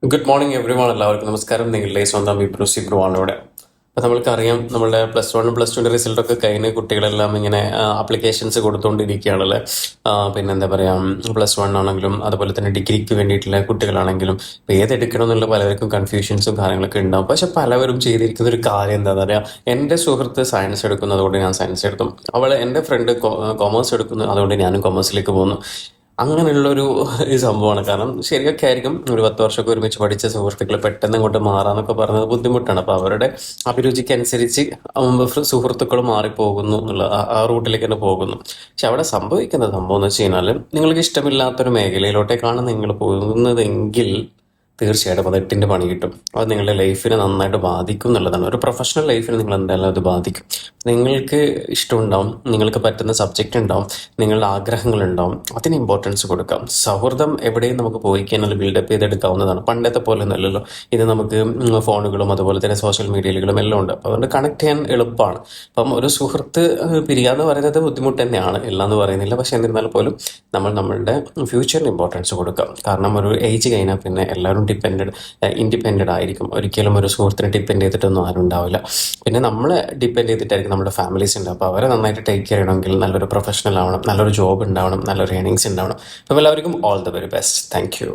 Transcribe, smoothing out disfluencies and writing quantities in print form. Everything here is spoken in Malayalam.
Good morning every one. എല്ലാവർക്കും നമസ്കാരം. നിങ്ങളുടെ സ്വന്തം ഇബ്രൂസി ബ്രുവാണിവിടെ. അപ്പോൾ നമ്മൾക്കറിയാം, നമ്മളുടെ +1 +2 റിസൾട്ടൊക്കെ കഴിഞ്ഞ് കുട്ടികളെല്ലാം ഇങ്ങനെ ആപ്ലിക്കേഷൻസ് കൊടുത്തുകൊണ്ടിരിക്കുകയാണല്ലേ. പിന്നെ എന്താ പറയുക, +1 ആണെങ്കിലും അതുപോലെ തന്നെ ഡിഗ്രിക്ക് വേണ്ടിയിട്ടുള്ള കുട്ടികളാണെങ്കിലും ഇപ്പോൾ ഏതെടുക്കണം എന്നുള്ള പലർക്കും കൺഫ്യൂഷൻസും കാര്യങ്ങളൊക്കെ ഉണ്ടാവും. പക്ഷെ പലവരും ചെയ്തിരിക്കുന്ന ഒരു കാര്യം എന്താണെന്ന് പറയുക, എൻ്റെ സുഹൃത്ത് സയൻസ് എടുക്കുന്നത് കൊണ്ട് ഞാൻ സയൻസ് എടുത്തു, എൻ്റെ ഫ്രണ്ട് കൊമേഴ്സ് എടുക്കുന്നു അതുകൊണ്ട് ഞാനും കൊമേഴ്സിലേക്ക് പോകുന്നു. അങ്ങനെയുള്ളൊരു സംഭവമാണ്. കാരണം ശരിയൊക്കെ ആയിരിക്കും, ഒരു 10 വർഷമൊക്കെ ഒരുമിച്ച് പഠിച്ച സുഹൃത്തുക്കൾ പെട്ടെന്ന് ഇങ്ങോട്ട് മാറാന്നൊക്കെ പറയുന്നത് ബുദ്ധിമുട്ടാണ്. അപ്പോൾ അവരുടെ അഭിരുചിക്കനുസരിച്ച് സുഹൃത്തുക്കൾ മാറിപ്പോകുന്നു എന്നുള്ള ആ റൂട്ടിലേക്ക് തന്നെ പോകുന്നു. പക്ഷെ അവിടെ സംഭവിക്കുന്ന സംഭവം എന്ന് വെച്ച് കഴിഞ്ഞാൽ, നിങ്ങൾക്ക് ഇഷ്ടമില്ലാത്തൊരു മേഖലയിലോട്ടേക്കാണ് നിങ്ങൾ പോകുന്നതെങ്കിൽ തീർച്ചയായിട്ടും അത് 8ന്റെ പണി കിട്ടും. അത് നിങ്ങളുടെ ലൈഫിനെ നന്നായിട്ട് ബാധിക്കും എന്നുള്ളതാണ്. ഒരു പ്രൊഫഷണൽ ലൈഫിനെ നിങ്ങൾ എന്തായാലും അത് ബാധിക്കും. നിങ്ങൾക്ക് ഇഷ്ടമുണ്ടാവും, നിങ്ങൾക്ക് പറ്റുന്ന സബ്ജക്റ്റ് ഉണ്ടാവും, നിങ്ങളുടെ ആഗ്രഹങ്ങളുണ്ടാവും, അതിന് ഇമ്പോർട്ടൻസ് കൊടുക്കാം. സൗഹൃദം എവിടെയും നമുക്ക് പോയി കഴിഞ്ഞാൽ ബിൽഡപ്പ് ചെയ്തെടുക്കാവുന്നതാണ്. പണ്ടത്തെ പോലെ ഒന്നുമല്ലല്ലോ. ഇത് നമുക്ക് ഫോണുകളും അതുപോലെ തന്നെ സോഷ്യൽ മീഡിയകളും എല്ലാം ഉണ്ട്. അപ്പോൾ അതുകൊണ്ട് കണക്ട് ചെയ്യാൻ എളുപ്പമാണ്. അപ്പം ഒരു സുഹൃത്ത് പിരിയാന്ന് പറയുന്നത് ബുദ്ധിമുട്ട് തന്നെയാണ്, എല്ലാം എന്ന് പറയുന്നില്ല. പക്ഷെ എന്നിരുന്നാൽ പോലും നമ്മൾ നമ്മളുടെ ഫ്യൂച്ചറിന് ഇമ്പോർട്ടൻസ് കൊടുക്കാം. കാരണം ഒരു ഏജ് കഴിഞ്ഞാൽ പിന്നെ എല്ലാവരും ഇൻഡിപെൻഡൻ്റ് ആയിരിക്കും. ഒരിക്കലും ഒരു സുഹൃത്തിനെ ഡിപ്പെൻഡ് ചെയ്തിട്ടൊന്നും ആരും ഉണ്ടാവില്ല. പിന്നെ നമ്മളെ ഡിപ്പെൻഡ് ചെയ്തിട്ടായിരിക്കും നമ്മുടെ ഫാമിലീസ് ഉണ്ട്. അപ്പോൾ അവരെ നന്നായിട്ട് ടേക്ക് കെയർ ചെയ്യണമെങ്കിൽ നല്ലൊരു പ്രൊഫഷണൽ ആവണം, നല്ലൊരു ജോബ് ഉണ്ടാവണം, നല്ലൊരു ഏണിങ്സ് ഉണ്ടാവണം. അപ്പോൾ എല്ലാവർക്കും all the very best. Thank you.